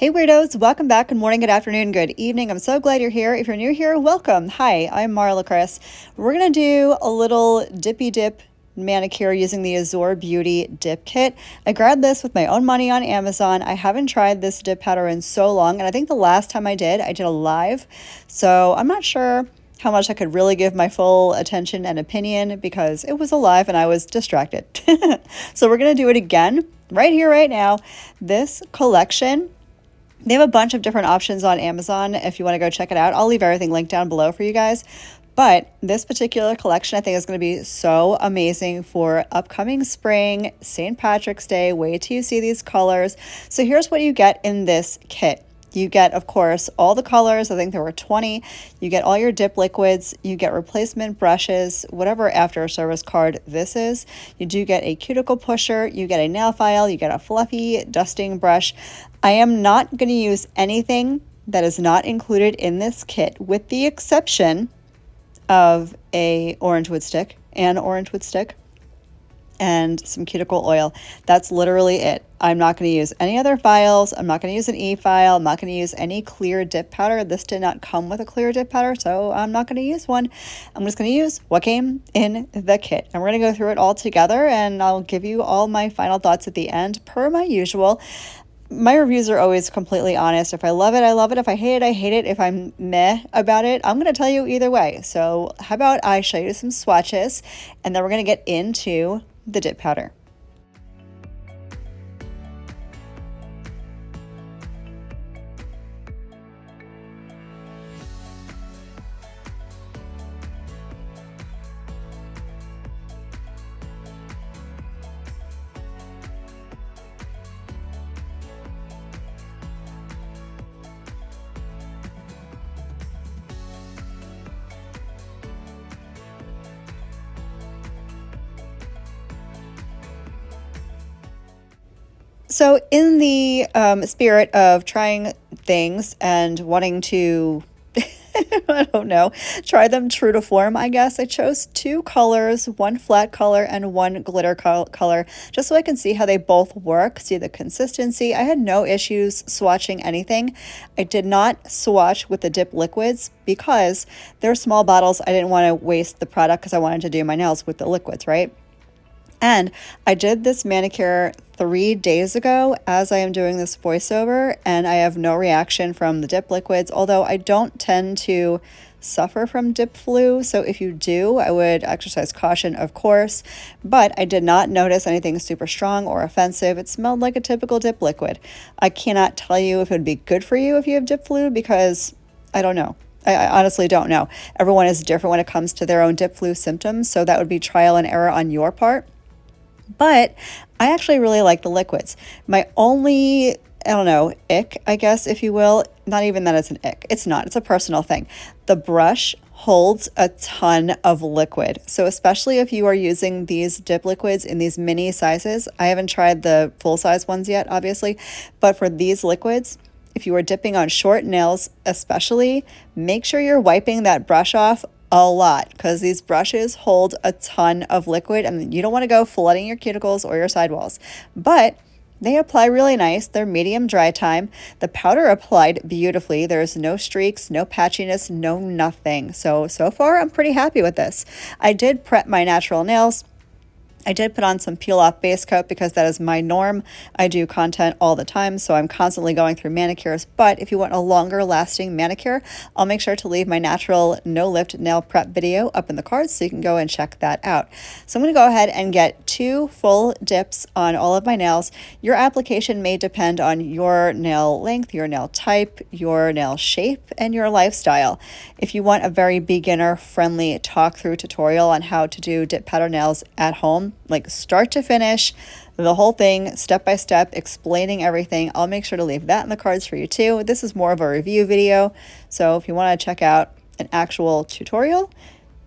Hey weirdos, welcome back. Good morning, good afternoon, good evening. I'm so glad you're here. If you're new here, welcome. Hi, I'm Marlakris. We're going to do a little dippy dip manicure using the Azure Beauty dip kit. I grabbed this with my own money on Amazon. I haven't tried this dip powder in so long, and I think the last time I did a live. So I'm not sure how much I could really give my full attention and opinion because it was a live and I was distracted. So we're going to do it again right here, right now. This collection, they have a bunch of different options on Amazon if you want to go check it out. I'll leave everything linked down below for you guys. But this particular collection I think is going to be so amazing for upcoming spring, St. Patrick's Day. Wait till you see these colors. So here's what you get in this kit. You get, of course, all the colors. I think there were 20. You get all your dip liquids. You get replacement brushes, whatever after service card this is. You do get a cuticle pusher. You get a nail file. You get a fluffy dusting brush. I am not going to use anything that is not included in this kit, with the exception of an orange wood stick and some cuticle oil. That's literally it. I'm not going to use any other files. I'm not going to use an e-file. I'm not going to use any clear dip powder. This did not come with a clear dip powder, so I'm not going to use one. I'm just going to use what came in the kit. And we're going to go through it all together, and I'll give you all my final thoughts at the end, per my usual. My reviews are always completely honest. If I love it, I love it. If I hate it, I hate it. If I'm meh about it, I'm going to tell you either way. So how about I show you some swatches, and then we're going to get into the dip powder. So in the spirit of trying things and wanting to, I don't know, try them true to form, I guess, I chose two colors, one flat color and one glitter color, just so I can see how they both work, see the consistency. I had no issues swatching anything. I did not swatch with the dip liquids because they're small bottles. I didn't want to waste the product because I wanted to do my nails with the liquids, right? And I did this manicure 3 days ago as I am doing this voiceover, and I have no reaction from the dip liquids, although I don't tend to suffer from dip flu. So if you do, I would exercise caution, of course, but I did not notice anything super strong or offensive. It smelled like a typical dip liquid. I cannot tell you if it would be good for you if you have dip flu because I don't know. I honestly don't know. Everyone is different when it comes to their own dip flu symptoms, so that would be trial and error on your part. But I actually really like the liquids. My only, ick, I guess, if you will, not even that it's an ick. It's not. It's a personal thing. The brush holds a ton of liquid. So especially if you are using these dip liquids in these mini sizes, I haven't tried the full size ones yet, obviously, but for these liquids, if you are dipping on short nails especially, make sure you're wiping that brush off a lot because these brushes hold a ton of liquid and you don't want to go flooding your cuticles or your sidewalls. But they apply really nice. They're medium dry time. The powder applied beautifully. There's no streaks, no patchiness, no nothing. So far I'm pretty happy with this. I did prep my natural nails. I did put on some peel off base coat because that is my norm. I do content all the time, so I'm constantly going through manicures. But if you want a longer lasting manicure, I'll make sure to leave my natural no lift nail prep video up in the cards so you can go and check that out. So I'm going to go ahead and get 2 full dips on all of my nails. Your application may depend on your nail length, your nail type, your nail shape, and your lifestyle. If you want a very beginner friendly talk through tutorial on how to do dip powder nails at home, like start to finish, the whole thing, step by step, explaining everything, I'll make sure to leave that in the cards for you too. This is more of a review video, so if you want to check out an actual tutorial,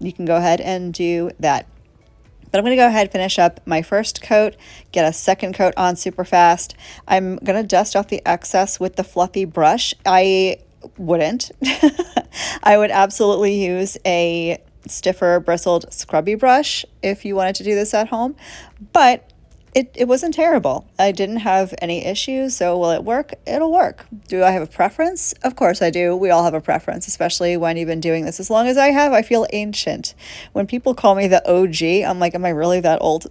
you can go ahead and do that. But I'm going to go ahead and finish up my first coat, get a second coat on super fast. I'm going to dust off the excess with the fluffy brush. I wouldn't. I would absolutely use a stiffer bristled scrubby brush if you wanted to do this at home, but It wasn't terrible. I didn't have any issues, so will it work? It'll work. Do I have a preference? Of course I do. We all have a preference, especially when you've been doing this as long as I have. I feel ancient. When people call me the OG, I'm like, am I really that old?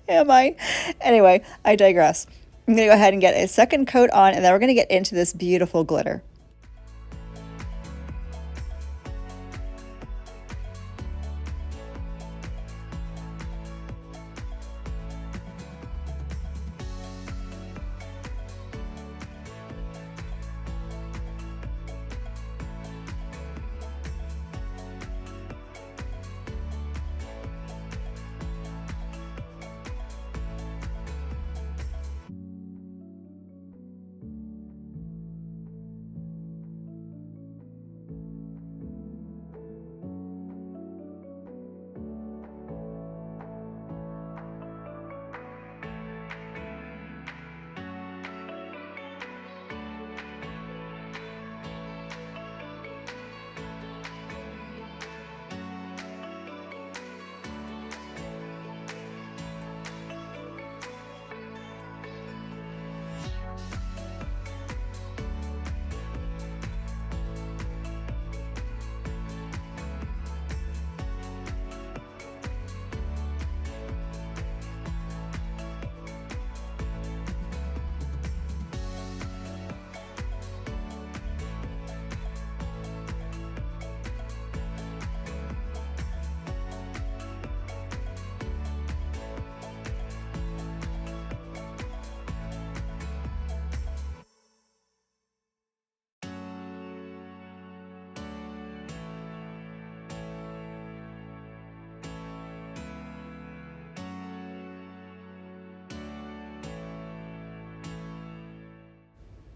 Am I? Anyway, I digress. I'm going to go ahead and get a second coat on, and then we're going to get into this beautiful glitter.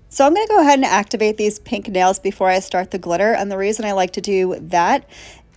So I'm going to go ahead and activate these pink nails before I start the glitter. And the reason I like to do that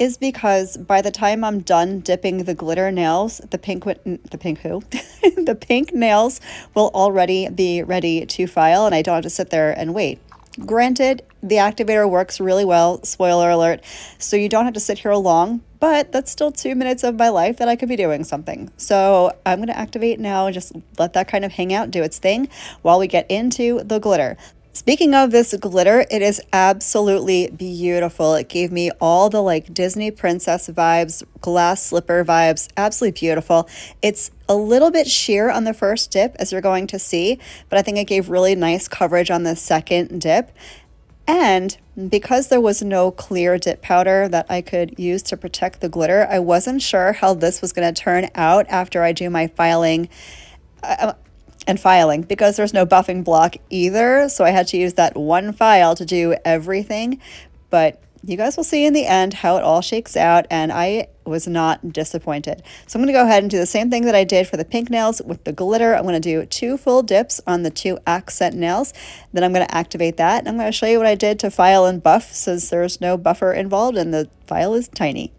is because by the time I'm done dipping the glitter nails, the pink the pink nails will already be ready to file, and I don't have to sit there and wait. Granted, the activator works really well, spoiler alert, so you don't have to sit here long, but that's still 2 minutes of my life that I could be doing something. So I'm going to activate now and just let that kind of hang out, do its thing while we get into the glitter. Speaking of this glitter, it is absolutely beautiful. It gave me all the like Disney princess vibes, glass slipper vibes, absolutely beautiful. It's a little bit sheer on the first dip, as you're going to see, but I think it gave really nice coverage on the second dip. And because there was no clear dip powder that I could use to protect the glitter, I wasn't sure how this was going to turn out after I do my filing because there's no buffing block either. So I had to use that one file to do everything. But you guys will see in the end how it all shakes out, and I was not disappointed. So I'm going to go ahead and do the same thing that I did for the pink nails with the glitter. I'm going to do 2 full dips on the 2 accent nails. Then I'm going to activate that, and I'm going to show you what I did to file and buff, since there's no buffer involved and the file is tiny.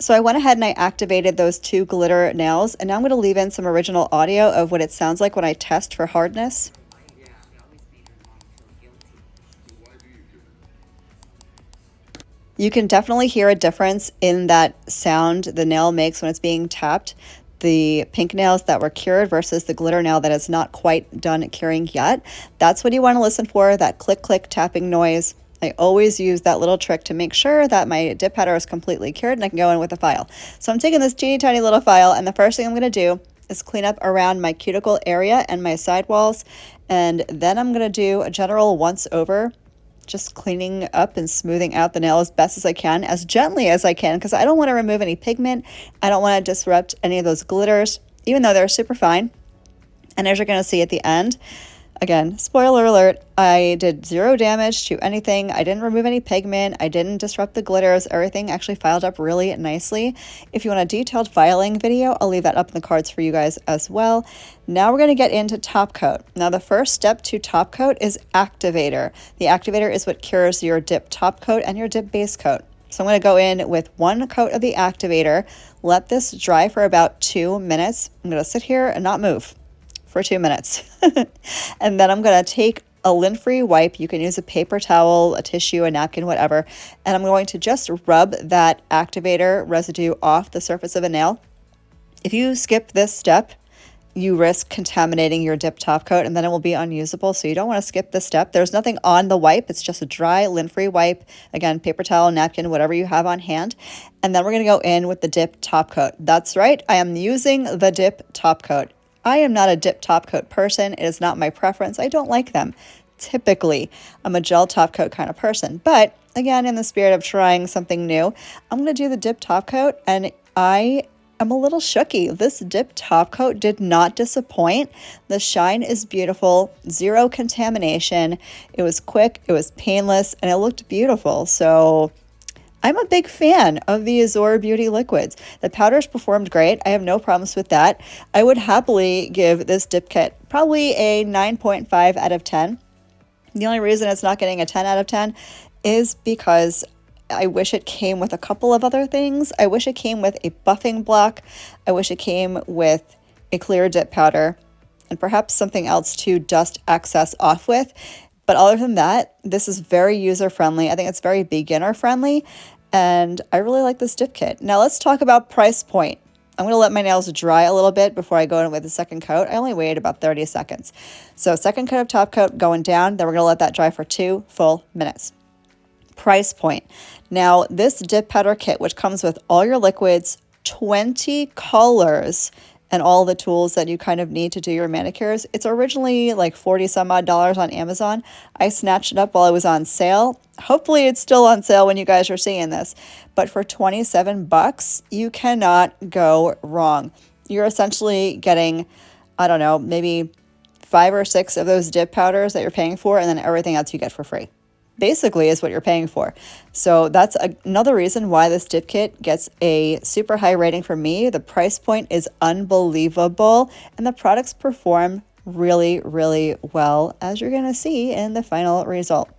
So I went ahead and I activated those 2 glitter nails, and now I'm going to leave in some original audio of what it sounds like when I test for hardness. You can definitely hear a difference in that sound the nail makes when it's being tapped. The pink nails that were cured versus the glitter nail that is not quite done curing yet. That's what you want to listen for, that click click tapping noise. I always use that little trick to make sure that my dip powder is completely cured and I can go in with a file. So I'm taking this teeny tiny little file, and the first thing I'm going to do is clean up around my cuticle area and my sidewalls, and then I'm going to do a general once over, just cleaning up and smoothing out the nail as best as I can, as gently as I can, because I don't want to remove any pigment. I don't want to disrupt any of those glitters, even though they're super fine. And as you're going to see at the end, again, spoiler alert, I did 0 damage to anything. I didn't remove any pigment. I didn't disrupt the glitters. Everything actually filed up really nicely. If you want a detailed filing video, I'll leave that up in the cards for you guys as well. Now we're going to get into top coat. Now the first step to top coat is activator. The activator is what cures your dip top coat and your dip base coat. So I'm going to go in with 1 coat of the activator, let this dry for about 2 minutes. I'm going to sit here and not move for 2 minutes. And then I'm going to take a lint-free wipe. You can use a paper towel, a tissue, a napkin, whatever. And I'm going to just rub that activator residue off the surface of a nail. If you skip this step, you risk contaminating your dip top coat, and then it will be unusable. So you don't want to skip this step. There's nothing on the wipe. It's just a dry, lint-free wipe. Again, paper towel, napkin, whatever you have on hand. And then we're going to go in with the dip top coat. That's right. I am using the dip top coat. I am not a dip top coat person. It is not my preference. I don't like them. Typically, I'm a gel top coat kind of person. But again, in the spirit of trying something new, I'm going to do the dip top coat, and I'm a little shooky. This dip top coat did not disappoint. The shine is beautiful, 0 contamination. It was quick, it was painless, and it looked beautiful. So I'm a big fan of the Azure Beauty liquids. The powders performed great. I have no problems with that. I would happily give this dip kit probably a 9.5 out of 10. The only reason it's not getting a 10 out of 10 is because I wish it came with a couple of other things. I wish it came with a buffing block. I wish it came with a clear dip powder and perhaps something else to dust excess off with. But other than that, this is very user-friendly. I think it's very beginner-friendly, and I really like this dip kit. Now let's talk about price point. I'm going to let my nails dry a little bit before I go in with the second coat. I only waited about 30 seconds. So second coat of top coat going down, then we're going to let that dry for 2 full minutes. Price point. Now this dip powder kit, which comes with all your liquids, 20 colors, and all the tools that you kind of need to do your manicures. It's originally like 40 some odd dollars on Amazon. I snatched it up while it was on sale. Hopefully it's still on sale when you guys are seeing this. But for 27 bucks, you cannot go wrong. You're essentially getting, I don't know, maybe 5 or 6 of those dip powders that you're paying for, and then everything else you get for free. Basically is what you're paying for. So that's another reason why this dip kit gets a super high rating from me. The price point is unbelievable, and the products perform really, really well, as you're going to see in the final result.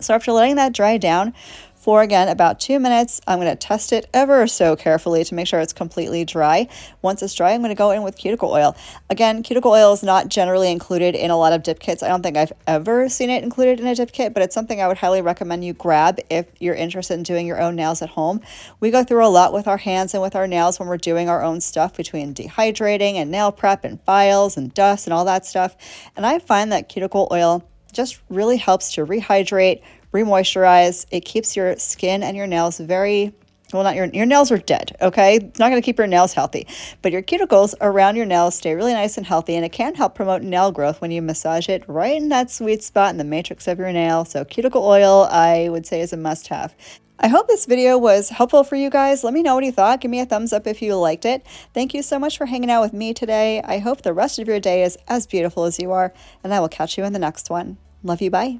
So after letting that dry down for, again, about 2 minutes, I'm going to test it ever so carefully to make sure it's completely dry. Once it's dry, I'm going to go in with cuticle oil. Again, cuticle oil is not generally included in a lot of dip kits. I don't think I've ever seen it included in a dip kit, but it's something I would highly recommend you grab if you're interested in doing your own nails at home. We go through a lot with our hands and with our nails when we're doing our own stuff, between dehydrating and nail prep and files and dust and all that stuff. And I find that cuticle oil just really helps to rehydrate, remoisturize. It keeps your skin and your nails very, well, not your nails are dead, okay? It's not going to keep your nails healthy, but your cuticles around your nails stay really nice and healthy, and it can help promote nail growth when you massage it right in that sweet spot in the matrix of your nail. So cuticle oil, I would say, is a must-have. I hope this video was helpful for you guys. Let me know what you thought. Give me a thumbs up if you liked it. Thank you so much for hanging out with me today. I hope the rest of your day is as beautiful as you are, and I will catch you in the next one. Love you, bye.